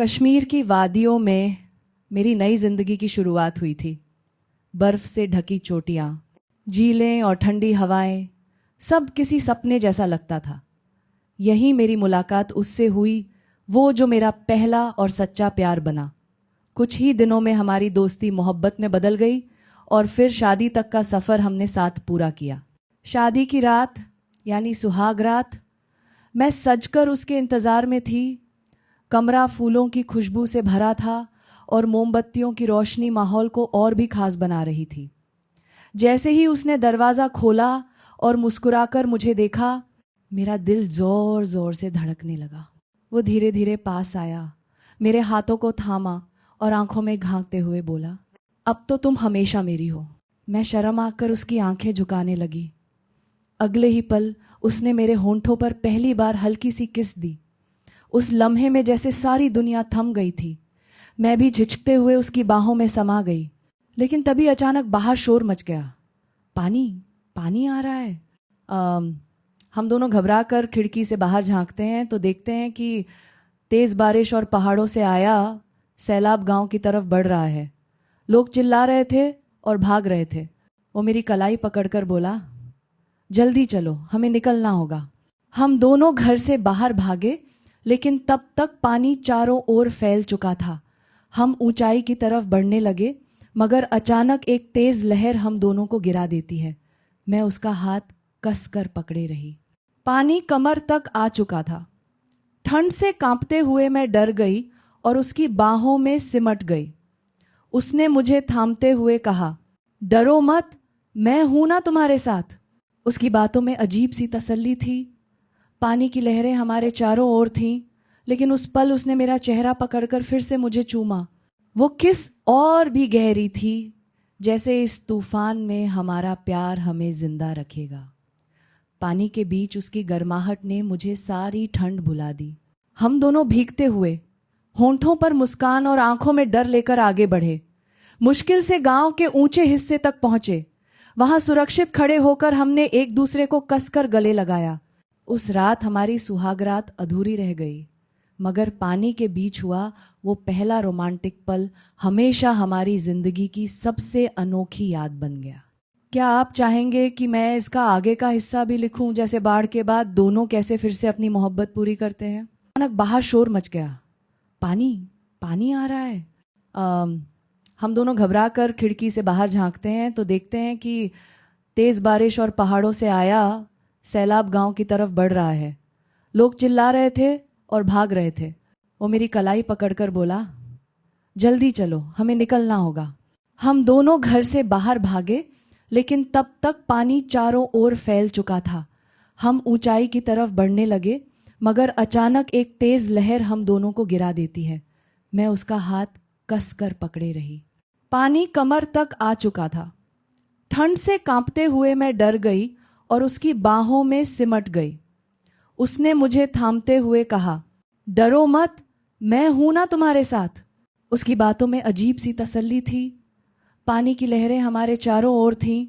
कश्मीर की वादियों में मेरी नई जिंदगी की शुरुआत हुई थी। बर्फ से ढकी चोटियाँ, झीलें और ठंडी हवाएं, सब किसी सपने जैसा लगता था। यही मेरी मुलाकात उससे हुई, वो जो मेरा पहला और सच्चा प्यार बना। कुछ ही दिनों में हमारी दोस्ती मोहब्बत में बदल गई और फिर शादी तक का सफ़र हमने साथ पूरा किया। शादी की रात यानी सुहाग रात, मैं सजकर उसके इंतज़ार में थी। कमरा फूलों की खुशबू से भरा था और मोमबत्तियों की रोशनी माहौल को और भी खास बना रही थी। जैसे ही उसने दरवाज़ा खोला और मुस्कुराकर मुझे देखा, मेरा दिल ज़ोर ज़ोर से धड़कने लगा। वो धीरे धीरे पास आया, मेरे हाथों को थामा और आंखों में झांकते हुए बोला, अब तो तुम हमेशा मेरी हो। मैं शर्म आकर उसकी आंखें झुकाने लगी। अगले ही पल उसने मेरे होंठों पर पहली बार हल्की सी किस दी। उस लम्हे में जैसे सारी दुनिया थम गई थी। मैं भी झिझकते हुए उसकी बाहों में समा गई। लेकिन तभी अचानक बाहर शोर मच गया। पानी पानी आ रहा है। हम दोनों घबरा कर खिड़की से बाहर झांकते हैं तो देखते हैं कि तेज़ बारिश और पहाड़ों से आया सैलाब गांव की तरफ बढ़ रहा है। लोग चिल्ला रहे थे और भाग रहे थे। वो मेरी कलाई पकड़कर बोला, जल्दी चलो, हमें निकलना होगा। हम दोनों घर से बाहर भागे, लेकिन तब तक पानी चारों ओर फैल चुका था। हम ऊंचाई की तरफ बढ़ने लगे, मगर अचानक एक तेज लहर हम दोनों को गिरा देती है। मैं उसका हाथ कसकर पकड़े रही। पानी कमर तक आ चुका था। ठंड से कांपते हुए मैं डर गई और उसकी बाहों में सिमट गई। उसने मुझे थामते हुए कहा, डरो मत, मैं हूं ना तुम्हारे साथ। उसकी बातों में अजीब सी तसल्ली थी। पानी की लहरें हमारे चारों ओर थीं, लेकिन उस पल उसने मेरा चेहरा पकड़कर फिर से मुझे चूमा। वो किस और भी गहरी थी, जैसे इस तूफान में हमारा प्यार हमें जिंदा रखेगा। पानी के बीच उसकी गर्माहट ने मुझे सारी ठंड भुला दी। हम दोनों भीगते हुए, होंठों पर मुस्कान और आंखों में डर लेकर आगे बढ़े। मुश्किल से गांव के ऊंचे हिस्से तक पहुंचे। वहां सुरक्षित खड़े होकर हमने एक दूसरे को कसकर गले लगाया। उस रात हमारी सुहागरात अधूरी रह गई, मगर पानी के बीच हुआ वो पहला रोमांटिक पल हमेशा हमारी जिंदगी की सबसे अनोखी याद बन गया। क्या आप चाहेंगे कि मैं इसका आगे का हिस्सा भी लिखूं, जैसे बाढ़ के बाद दोनों कैसे फिर से अपनी मोहब्बत पूरी करते हैं? अचानक बाहर शोर मच गया। पानी पानी आ रहा है। हम दोनों घबरा कर खिड़की से बाहर झांकते हैं तो देखते हैं कि तेज़ बारिश और पहाड़ों से आया सैलाब गांव की तरफ बढ़ रहा है। लोग चिल्ला रहे थे और भाग रहे थे। वो मेरी कलाई पकड़कर बोला, जल्दी चलो, हमें निकलना होगा। हम दोनों घर से बाहर भागे, लेकिन तब तक पानी चारों ओर फैल चुका था। हम ऊंचाई की तरफ बढ़ने लगे, मगर अचानक एक तेज लहर हम दोनों को गिरा देती है। मैं उसका हाथ कसकर पकड़े रही। पानी कमर तक आ चुका था। ठंड से कांपते हुए मैं डर गई और उसकी बाहों में सिमट गई। उसने मुझे थामते हुए कहा, डरो मत, मैं हूं ना तुम्हारे साथ। उसकी बातों में अजीब सी तसल्ली थी। पानी की लहरें हमारे चारों ओर थीं,